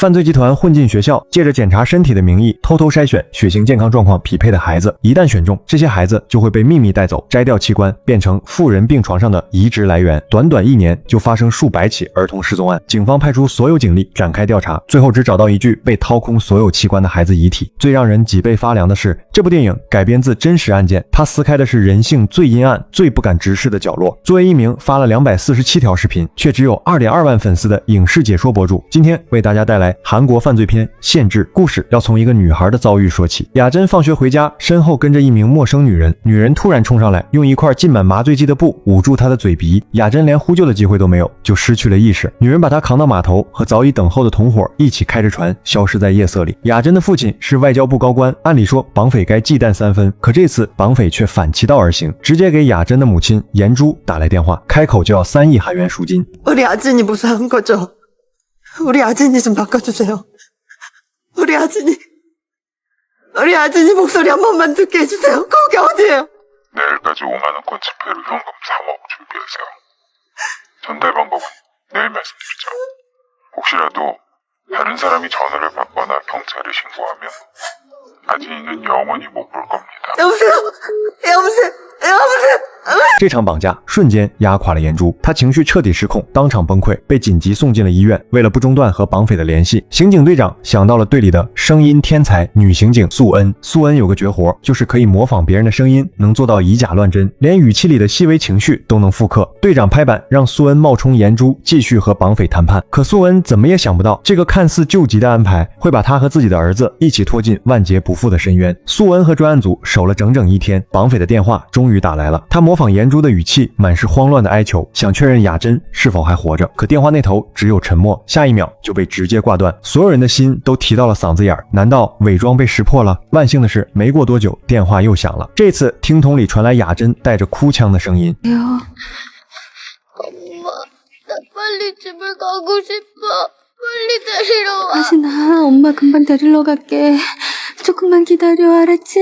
犯罪集团混进学校，借着检查身体的名义，偷偷筛选血型健康状况匹配的孩子。一旦选中，这些孩子就会被秘密带走，摘掉器官，变成富人病床上的移植来源。短短1年，就发生数百起儿童失踪案。警方派出所有警力展开调查，最后只找到一具被掏空所有器官的孩子遗体。最让人脊背发凉的是，这部电影改编自真实案件，它撕开的是人性最阴暗、最不敢直视的角落。作为一名发了247条视频，却只有2.2万粉丝的影视解说博主，今天为大家带来韩国犯罪片《限制》。故事要从一个女孩的遭遇说起。雅珍放学回家，身后跟着一名陌生女人，女人突然冲上来，用一块浸满麻醉剂的布捂住她的嘴鼻。雅珍连呼救的机会都没有，就失去了意识。女人把她扛到码头，和早已等候的同伙一起开着船消失在夜色里。雅珍的父亲是外交部高官，按理说绑匪该忌惮3分，可这次绑匪却反其道而行，直接给雅珍的母亲颜珠打来电话，开口就要3亿韩元赎金。우리 아진이 무사한 거죠? 우리 아진이 좀 바꿔주세요. 우리 아진이 목소리 한 번만 듣게 해주세요. 거기 어디예요? 내일까지 5만원권 지폐로 현금 3억 준비하세요. 전달 방법은 내일 말씀드리죠. 혹시라도 다른 사람이 전화를 받거나 경찰에 신고하면 아진이는 영원히 못 볼 겁니다. 여보세요. 这场绑架瞬间压垮了颜珠，她情绪彻底失控，当场崩溃，被紧急送进了医院。为了不中断和绑匪的联系，刑警队长想到了队里的声音天才女刑警素恩。素恩有个绝活，就是可以模仿别人的声音，能做到以假乱真，连语气里的细微情绪都能复刻。队长拍板让素恩冒充颜珠，继续和绑匪谈判。可素恩怎么也想不到，这个看似救急的安排，会把他和自己的儿子一起拖进万劫不复的深渊。素恩和专案组守了整整1天，绑匪的电话终于打来了。他模仿颜珠的语气，满是慌乱的哀求，想确认雅珍是否还活着。可电话那头只有沉默，下一秒就被直接挂断。所有人的心都提到了嗓子眼儿，难道伪装被识破了？万幸的是，没过多久，电话又响了。这次听筒里传来雅珍带着哭腔的声音。엄마, 나 빨리 집을 가고 싶어. 빨리 데리러 와. 하진아, 엄마 금방 데리러 갈게. 조금만 기다려, 알았지?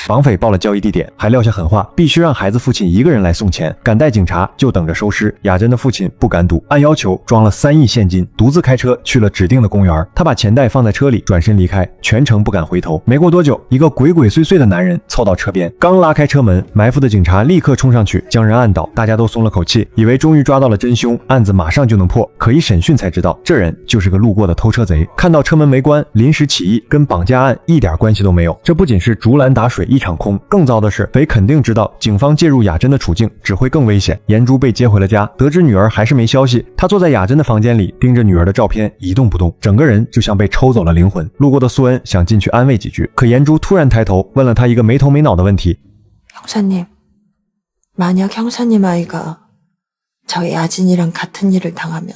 绑匪报了交易地点，还撂下狠话，必须让孩子父亲一个人来送钱。赶带警察就等着收尸。雅珍的父亲不敢赌，按要求装了3亿现金，独自开车去了指定的公园。他把钱袋放在车里，转身离开，全程不敢回头。没过多久，一个鬼鬼祟祟的男人凑到车边，刚拉开车门，埋伏的警察立刻冲上去将人按倒。大家都松了口气，以为终于抓到了真凶，案子马上就能破。可一审讯才知道，这人就是个路过的偷车贼。看到车门没关，临时起意，跟绑架案一点关系都没有。这不仅是竹篮打水一场空，更糟的是，匪肯定知道警方介入雅珍的处境只会更危险。颜珠被接回了家，得知女儿还是没消息，她坐在雅珍的房间里，盯着女儿的照片一动不动，整个人就像被抽走了灵魂。路过的素恩想进去安慰几句，可颜珠突然抬头问了她一个没头没脑的问题： 형사님, 만약 형사님 아이가 저희 아진이랑 같은 일을 당하면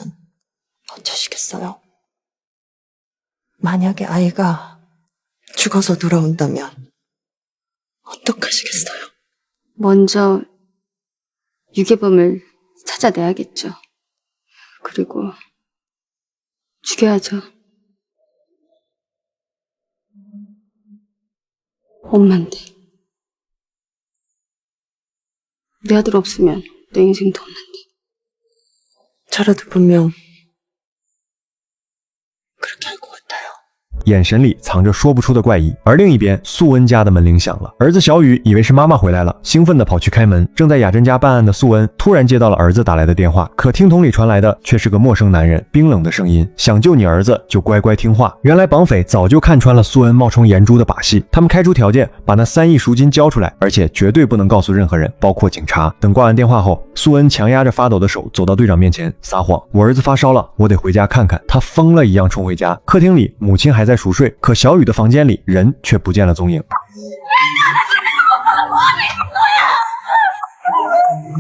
어쩌시겠어요? 만약에 아이가 죽어서 돌아온다면 어떡하시겠어요? 먼저 유괴범을 찾아내야겠죠. 그리고 죽여야죠. 엄마인데. 우리 아들 없으면 내 인생도 없는데. 저라도 분명 그렇게 할 것 같아요. 眼神里藏着说不出的怪异。而另一边，素恩家的门铃响了，儿子小雨以为是妈妈回来了，兴奋地跑去开门。正在雅珍家办案的素恩突然接到了儿子打来的电话，可听筒里传来的却是个陌生男人冰冷的声音：想救你儿子就乖乖听话。原来绑匪早就看穿了素恩冒充颜珠的把戏，他们开出条件把那3亿赎金交出来，而且绝对不能告诉任何人，包括警察。等挂完电话后，素恩强压着发抖的手走到队长面前，撒谎：我儿子发烧了，我得回家看看。他疯了一样冲回家，客厅里母亲还在熟睡，可小雨的房间里人却不见了踪影。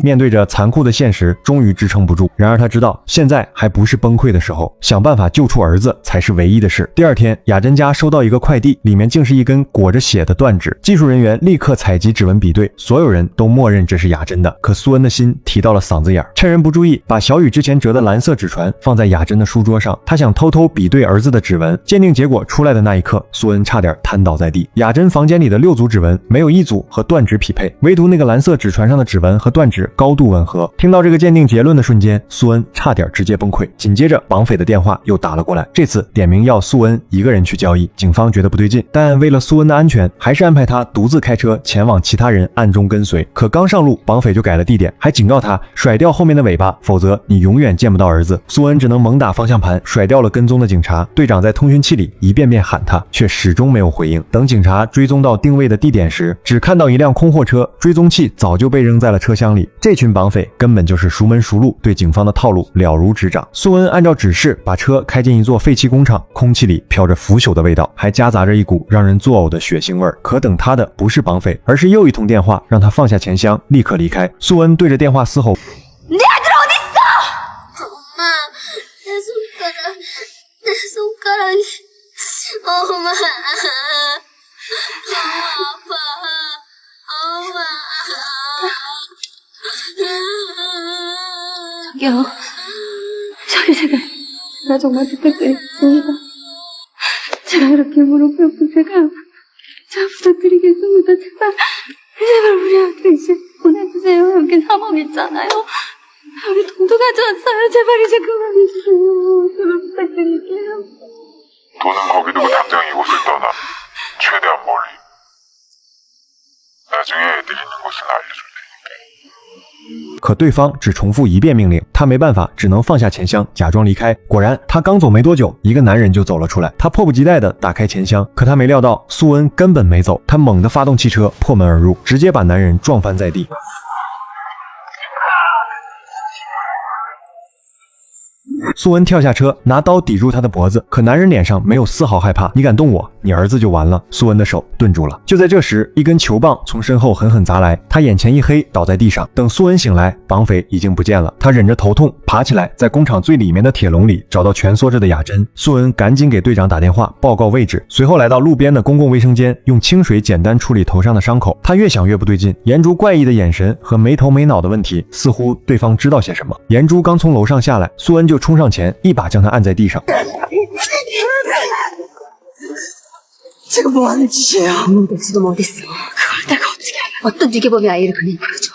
面对着残酷的现实，终于支撑不住。然而他知道，现在还不是崩溃的时候，想办法救出儿子才是唯一的事。第二天，雅珍家收到一个快递，里面竟是一根裹着血的断指。技术人员立刻采集指纹比对，所有人都默认这是雅珍的。可苏恩的心提到了嗓子眼儿，趁人不注意，把小雨之前折的蓝色纸船放在雅珍的书桌上。他想偷偷比对儿子的指纹。鉴定结果出来的那一刻，苏恩差点瘫倒在地。雅珍房间里的6组指纹没有1组和断指匹配，唯独那个蓝色纸船上的指纹和断指置高度吻合。听到这个鉴定结论的瞬间，苏恩差点直接崩溃。紧接着，绑匪的电话又打了过来，这次点名要苏恩一个人去交易。警方觉得不对劲，但为了苏恩的安全，还是安排他独自开车前往其他人暗中跟随。可刚上路，绑匪就改了地点，还警告他甩掉后面的尾巴，否则你永远见不到儿子。苏恩只能猛打方向盘，甩掉了跟踪的警察。队长在通讯器里一遍遍喊他，却始终没有回应。等警察追踪到定位的地点时，只看到一辆空货车，追踪器早就被扔在了车厢里。这群绑匪根本就是熟门熟路，对警方的套路了如指掌。苏恩按照指示把车开进一座废弃工厂，空气里飘着腐朽的味道，还夹杂着一股让人作呕的血腥味。可等他的不是绑匪，而是又一通电话，让他放下钱箱，立刻离开。苏恩对着电话嘶吼：“내 아들 어딨어?" 엄마, 내 손가락이, 엄마, 아파, 엄마. 저기요, 제가 정말 부탁드리겠습니다. 제가 이렇게 무릎 꿇고 제가 부탁드리겠습니다. 제발 우리 아들 이제 보내주세요. 여기 3억 있잖아요. 우리 돈도 가져왔어요. 제발 이제 그만해주세요. 제발 부탁드릴게요. 돈은 거기 두고 당장 이곳을 떠나. 최대한 멀리. 나중에 애들 있는 곳은 알려줄 테니까. 可对方只重复一遍命令，他没办法，只能放下钱箱，假装离开。果然，他刚走没多久，一个男人就走了出来。他迫不及待地打开钱箱，可他没料到苏恩根本没走，他猛地发动汽车，破门而入，直接把男人撞翻在地。苏恩跳下车，拿刀抵住他的脖子，可男人脸上没有丝毫害怕。你敢动我，你儿子就完了。苏恩的手顿住了。就在这时，一根球棒从身后狠狠砸来，他眼前一黑，倒在地上。等苏恩醒来，绑匪已经不见了。他忍着头痛，爬起来，在工厂最里面的铁笼里找到蜷缩着的雅珍。苏恩赶紧给队长打电话报告位置，随后来到路边的公共卫生间，用清水简单处理头上的伤口。他越想越不对劲，颜珠怪异的眼神和没头没脑的问题，似乎对方知道些什么。颜珠刚从楼上下来，苏恩就冲上前，一把将他按在地上。 제가 뭐 하는 짓이에요? 아무도 없어도 뭐 어딨어. 그걸 내가 어떻게 알아. 어떤 유괴범이 아이를 그냥 보여줘.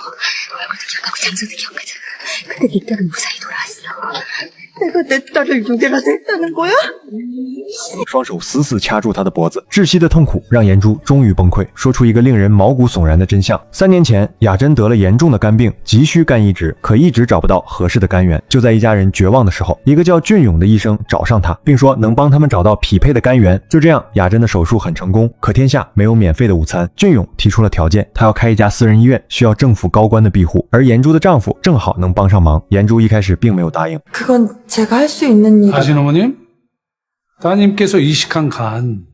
얼굴도 기억하고 장소도 기억하잖아. 근데 네 딸은 무사히 돌아왔어. 내가 내 딸을 유괴가 됐다는 거야? 双手死死掐住他的脖子，窒息的痛苦让颜珠终于崩溃，说出一个令人毛骨悚然的真相。3年前，雅珍得了严重的肝病，急需肝移植，可一直找不到合适的肝源。就在一家人绝望的时候，一个叫俊勇的医生找上他，并说能帮他们找到匹配的肝源。就这样，雅珍的手术很成功。可天下没有免费的午餐，俊勇提出了条件，他要开一家私人医院，需要政府高官的庇护，而颜珠的丈夫正好能帮上忙。颜珠一开始并没有答应。 그건 제가 할 수 있는 일. 아신어머님? 따님께서 이식한 간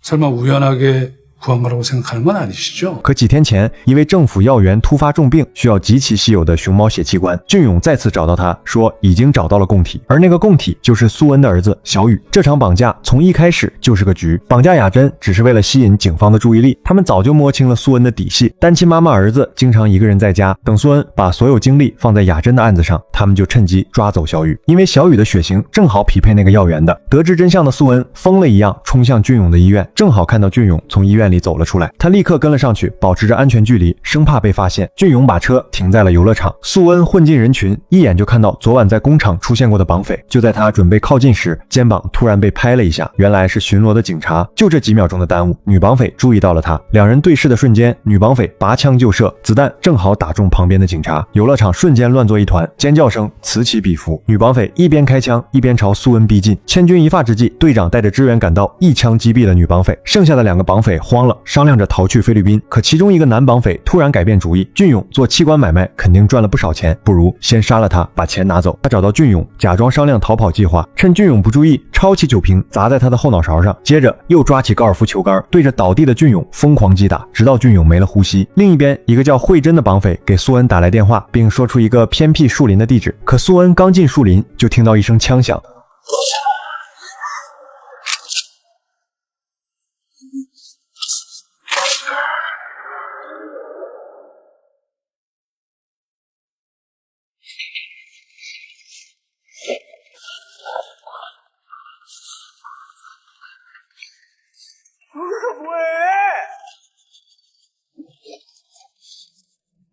설마 우연하게 구한 거라고 생각하는 건 아니시죠? 可几天前，一位政府要员突发重病，需要极其稀有的熊猫血器官。俊勇再次找到他，说已经找到了供体，而那个供体就是苏恩的儿子小雨。这场绑架从一开始就是个局，绑架雅珍只是为了吸引警方的注意力。他们早就摸清了苏恩的底细，单亲妈妈儿子经常一个人在家。等苏恩把所有精力放在雅珍的案子上，他们就趁机抓走小雨，因为小雨的血型正好匹配那个要员的。得知真相的苏恩疯了一样冲向俊勇的医院，正好看到俊勇从医院里走了出来，他立刻跟了上去，保持着安全距离，生怕被发现。俊勇把车停在了游乐场，苏恩混进人群，一眼就看到昨晚在工厂出现过的绑匪。就在他准备靠近时，肩膀突然被拍了一下，原来是巡逻的警察。就这几秒钟的耽误，女绑匪注意到了他，两人对视的瞬间，女绑匪拔枪就射，子弹正好打中旁边的警察，游乐场瞬间乱作一团，尖叫声此起彼伏。女绑匪一边开枪一边朝苏恩逼近，千钧一发之际，队长带着支援赶到，一枪击毙了女绑匪。剩下的2个绑匪慌了，商量着逃去菲律宾。可其中一个男绑匪突然改变主意，俊勇做器官买卖肯定赚了不少钱，不如先杀了他，把钱拿走。他找到俊勇，假装商量逃跑计划，趁俊勇不注意，抄起酒瓶砸在他的后脑勺上，接着又抓起高尔夫球杆对着倒地的俊勇疯狂击打，直到俊勇没了呼吸。另一边，一个叫慧珍的绑匪给苏恩打来电话，并说出一个偏僻树林的地址。可苏恩刚进树林，就听到一声枪响。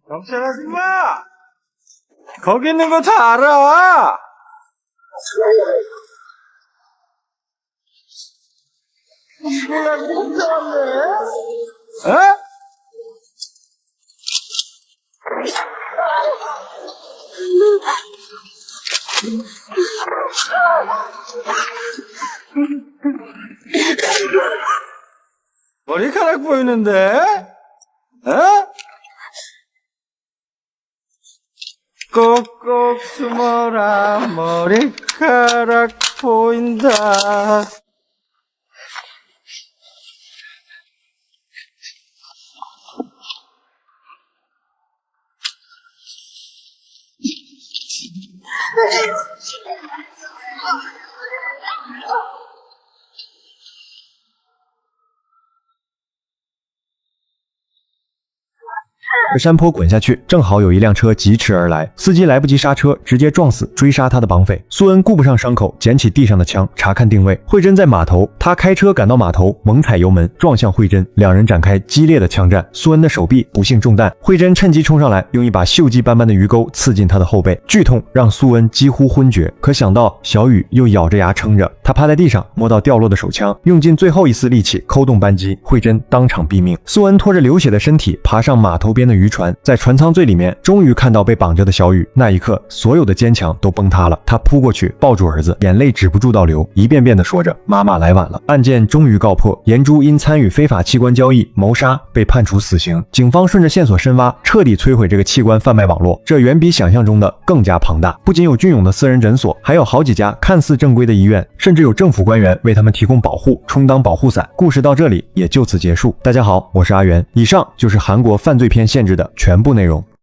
야, 걱정하지 마! 거기 있는 거 다 알아! 어? 머리카락 보이는데? 어? 꼭꼭 숨어라 머리카락 보인다.这山坡滚下去，正好有一辆车疾驰而来，司机来不及刹车，直接撞死追杀他的绑匪。苏恩顾不上伤口，捡起地上的枪，查看定位。慧珍在码头，他开车赶到码头，猛踩油门，撞向慧珍，两人展开激烈的枪战。苏恩的手臂不幸中弹，慧珍趁机冲上来，用一把锈迹斑斑的鱼钩刺进他的后背，剧痛让苏恩几乎昏厥。可想到小雨又咬着牙撑着，他趴在地上，摸到掉落的手枪，用尽最后一丝力气扣动扳机，慧珍当场毙命。苏恩拖着流血的身体爬上码头边的渔船，在船舱最里面终于看到被绑着的小雨。那一刻，所有的坚强都崩塌了。他扑过去抱住儿子，眼泪止不住倒流，一遍遍地说着妈妈来晚了。案件终于告破，严珠因参与非法器官交易、谋杀被判处死刑。警方顺着线索深挖，彻底摧毁这个器官贩卖网络。这远比想象中的更加庞大，不仅有隽永的私人诊所，还有好几家看似正规的医院，甚至有政府官员为他们提供保护，充当保护伞。故事到这里也就此结束。大家好，我是阿元，以上就是韩国犯罪片限制的全部内容。